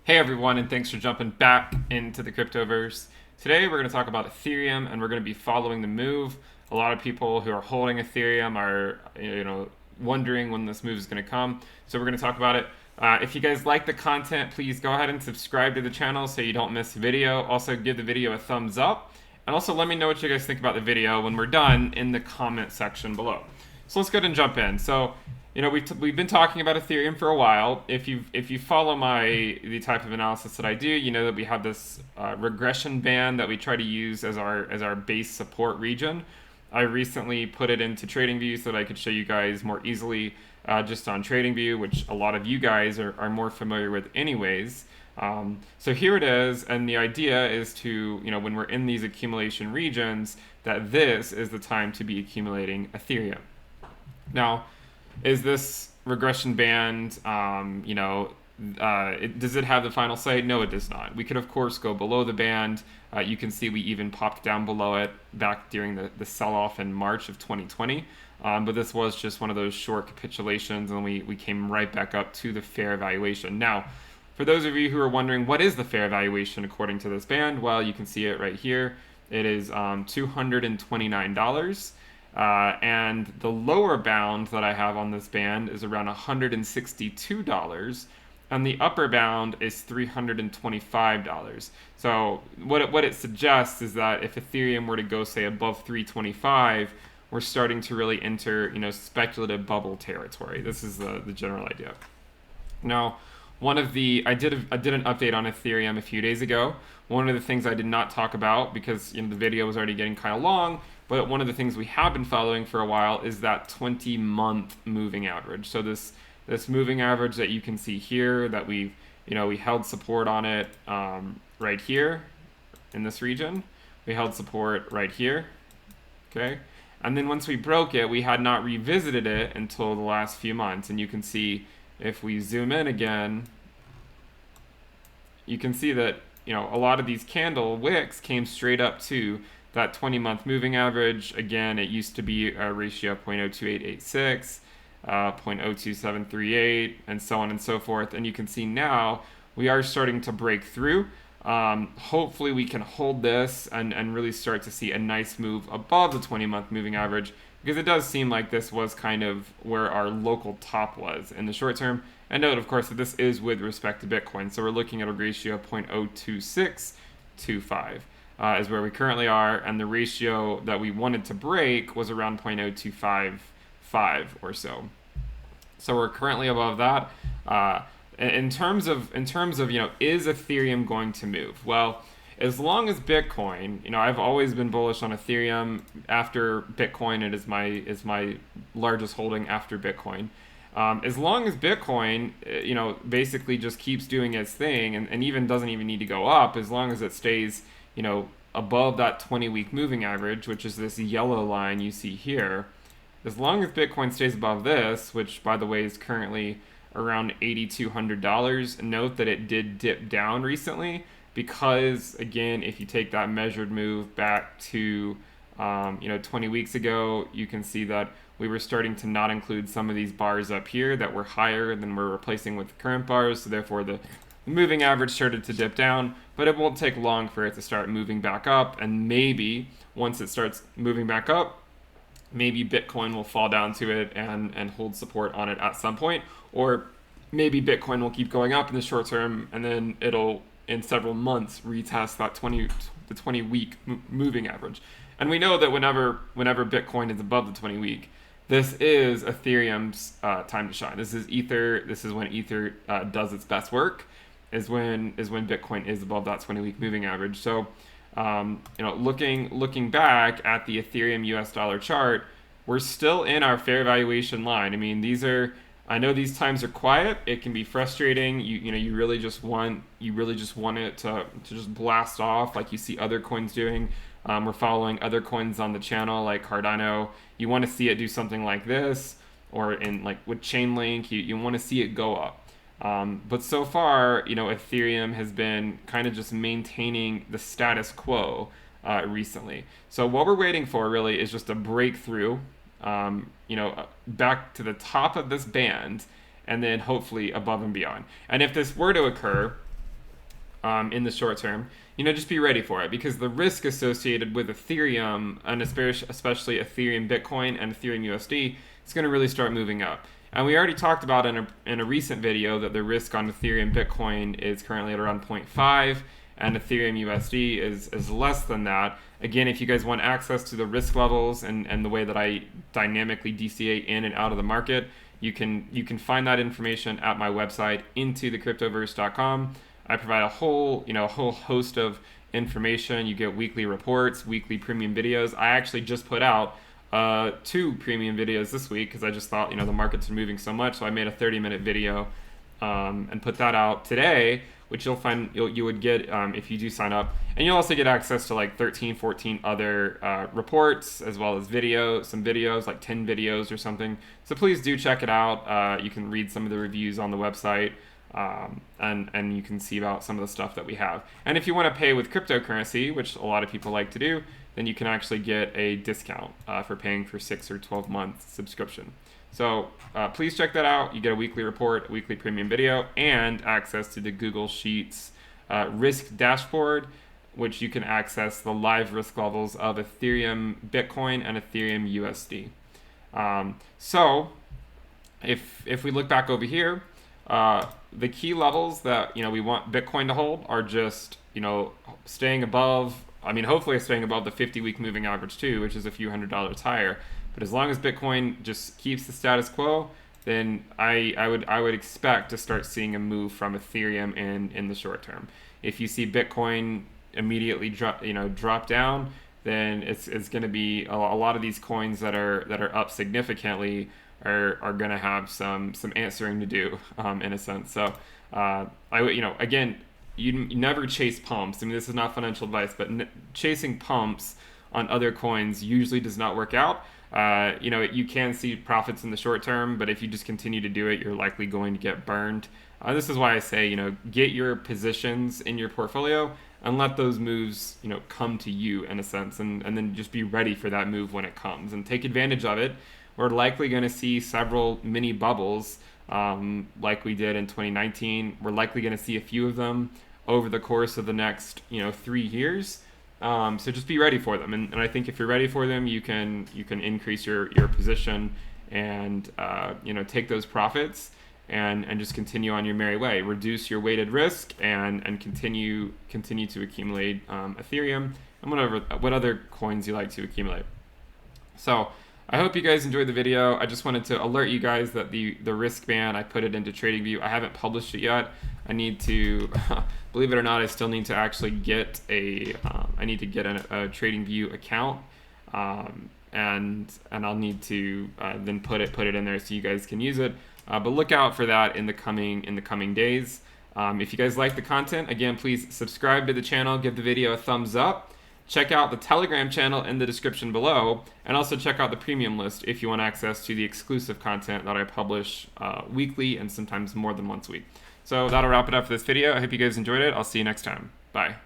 Hey everyone, and thanks for jumping back into the cryptoverse. Today we're going to talk about Ethereum, and we're going to be following the move. A lot of people who are holding Ethereum are, wondering when this move is going to come. So we're going to talk about it. If you guys like the content, please go ahead and subscribe to the channel so you don't miss a video. Also, give the video a thumbs up, and also let me know what you guys think about the video when we're done in the comment section below. So let's go ahead and jump in. So we've been talking about Ethereum for a while. If you follow the type of analysis that I do, you know that we have this regression band that we try to use as our base support region. I recently put it into TradingView so that I could show you guys more easily just on TradingView, which a lot of you guys are more familiar with anyways. So here it is, and the idea is to, when we're in these accumulation regions, that this is the time to be accumulating Ethereum. Now, is this regression band, does it have the final say? No, it does not. We could, of course, go below the band. You can see we even popped down below it back during the sell-off in March of 2020. But this was just one of those short capitulations, and we came right back up to the fair valuation. Now, for those of you who are wondering, what is the fair valuation according to this band? Well, you can see it right here. It is $229. And the lower bound that I have on this band is around $162, and the upper bound is $325. So what it suggests is that if Ethereum were to go, say, above 325, we're starting to really enter, speculative bubble territory. This is the general idea. Now, I did an update on Ethereum a few days ago. One of the things I did not talk about, because the video was already getting kind of long, but one of the things we have been following for a while is that 20-month moving average. So this moving average that you can see here, that we held support on it right here in this region. We held support right here, okay? And then once we broke it, we had not revisited it until the last few months. And you can see, if we zoom in again, you can see that a lot of these candle wicks came straight up to that 20-month moving average. Again, it used to be a ratio of 0.02886, 0.02738, and so on and so forth. And you can see now we are starting to break through. Hopefully we can hold this and really start to see a nice move above the 20-month moving average, because it does seem like this was kind of where our local top was in the short term. And note, of course, that this is with respect to Bitcoin. So we're looking at a ratio of 0.02625 is where we currently are. And the ratio that we wanted to break was around 0.0255 or so. So we're currently above that. In terms of is Ethereum going to move? Well, as long as Bitcoin, I've always been bullish on Ethereum. After Bitcoin, it is my largest holding after Bitcoin. As long as Bitcoin, basically just keeps doing its thing and even doesn't even need to go up, as long as it stays, above that 20-week moving average, which is this yellow line you see here, as long as Bitcoin stays above this, which, by the way, is currently around $8,200, note that it did dip down recently because, again, if you take that measured move back to 20 weeks ago, you can see that we were starting to not include some of these bars up here that were higher than we're replacing with the current bars. So therefore, the moving average started to dip down, but it won't take long for it to start moving back up. And maybe once it starts moving back up, maybe Bitcoin will fall down to it and hold support on it at some point. Or maybe Bitcoin will keep going up in the short term, and then it'll, in several months, retest that 20-week moving average. And we know that whenever Bitcoin is above the 20-week, this is Ethereum's time to shine. This is Ether. This is when Ether does its best work. Is when Bitcoin is above that 20-week moving average. So, looking back at the Ethereum US dollar chart, we're still in our fair valuation line. I mean, I know these times are quiet. It can be frustrating. You really just want it to just blast off like you see other coins doing. We're following other coins on the channel like Cardano. You want to see it do something like this, or in like with Chainlink, you want to see it go up. But so far, Ethereum has been kind of just maintaining the status quo recently. So what we're waiting for really is just a breakthrough, back to the top of this band, and then hopefully above and beyond. And if this were to occur, in the short term, just be ready for it, because the risk associated with Ethereum, and especially Ethereum Bitcoin and Ethereum USD, is going to really start moving up. And we already talked about in a recent video that the risk on Ethereum Bitcoin is currently at around 0.5, and Ethereum USD is less than that. Again, if you guys want access to the risk levels and the way that I dynamically DCA in and out of the market, you can find that information at my website, intothecryptoverse.com. I provide a whole host of information. You get weekly reports, weekly premium videos. I actually just put out 2 premium videos this week, because I just thought the markets are moving so much, so I made a 30-minute video and put that out today, which you would get if you do sign up. And you'll also get access to like 13, 14 other reports, as well as some videos, like 10 videos or something. So please do check it out. You can read some of the reviews on the website, and you can see about some of the stuff that we have. And if you want to pay with cryptocurrency, which a lot of people like to do, then you can actually get a discount for paying for 6 or 12 month subscription. So please check that out. You get a weekly report, a weekly premium video, and access to the Google Sheets risk dashboard, which you can access the live risk levels of Ethereum Bitcoin and Ethereum USD. So if we look back over here, the key levels that we want Bitcoin to hold are just staying above. Hopefully staying above the 50-week moving average too, which is a few $100s higher. But as long as Bitcoin just keeps the status quo, then I would expect to start seeing a move from Ethereum in the short term. If you see Bitcoin immediately drop down, then it's going to be a lot of these coins that are up significantly are going to have some answering to do in a sense. So again, you never chase pumps. This is not financial advice, but chasing pumps on other coins usually does not work out. You can see profits in the short term, but if you just continue to do it, you're likely going to get burned. This is why I say, get your positions in your portfolio and let those moves, come to you in a sense, and then just be ready for that move when it comes and take advantage of it. We're likely going to see several mini bubbles like we did in 2019. We're likely going to see a few of them over the course of the next 3 years. So just be ready for them, and I think if you're ready for them, you can increase your position and take those profits and just continue on your merry way. Reduce your weighted risk and continue to accumulate Ethereum and what other coins you like to accumulate. So I hope you guys enjoyed the video. I just wanted to alert you guys that the risk band, I put it into TradingView. I haven't published it yet. I need to, believe it or not, I still need to actually get a TradingView account, and I'll need to then put it in there so you guys can use it. But look out for that in the coming days. If you guys like the content, again, please subscribe to the channel, give the video a thumbs up. Check out the Telegram channel in the description below, and also check out the premium list if you want access to the exclusive content that I publish weekly and sometimes more than once a week. So that'll wrap it up for this video. I hope you guys enjoyed it. I'll see you next time. Bye.